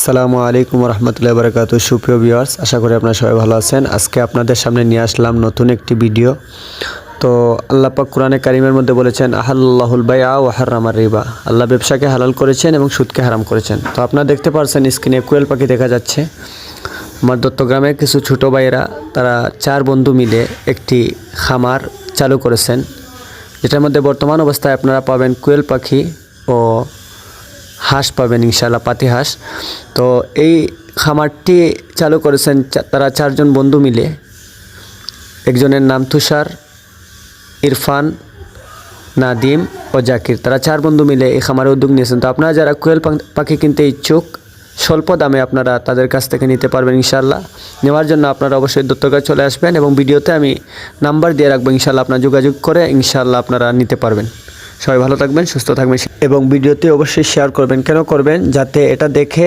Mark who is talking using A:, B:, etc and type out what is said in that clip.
A: আসসালামু আলাইকুম রহমতুল্লাহি বারাকাতুহু। সুপ্রিয় ভিউয়ার্স, আশা করি আপনারা সবাই ভালো আছেন। আজকে আপনাদের সামনে নিয়ে আসলাম নতুন একটি ভিডিও। তো আল্লাহ পাক কোরআনে কারিমের মধ্যে বলেছেন, আহাল্লাহুল বাইআ ওয়া হাররামার রিবা। আল্লাহ ব্যবসাকে হালাল করেছেন এবং সুদকে হারাম করেছেন। তো আপনারা দেখতে পাচ্ছেন স্ক্রিনে কোয়েল পাখি দেখা যাচ্ছে। আমার দত্তগ্রামের কিছু ছোটো ভাইয়েরা তারা 4 বন্ধু মিলে একটি খামার চালু করেছেন, যেটার মধ্যে বর্তমান অবস্থায় আপনারা পাবেন কোয়েল পাখি ও হাঁস পাবেন, ইনশাআল্লাহ পাতি হাঁস। তো এই খামারটি চালু করেছেন তারা 4 জন বন্ধু মিলে। একজনের নাম তুষার, ইরফান, নাদিম ও জাকির। তারা 4 বন্ধু মিলে এই খামারে উদ্যোগ নিয়েছেন। তো আপনারা যারা কোয়েল পাখি কিনতে ইচ্ছুক, স্বল্প দামে আপনারা তাদের কাছ থেকে নিতে পারবেন ইনশাআল্লাহ। নেওয়ার জন্য আপনারা অবশ্যই দত্তগ্রামে চলে আসবেন এবং ভিডিওতে আমি নাম্বার দিয়ে রাখবো, ইনশাআল্লাহ আপনারা যোগাযোগ করে ইনশাআল্লাহ আপনারা নিতে পারবেন। সবাই ভালো থাকবেন, সুস্থ থাকবেন এবং ভিডিওতে অবশ্যই শেয়ার করবেন। কেন করবেন? যাতে এটা দেখে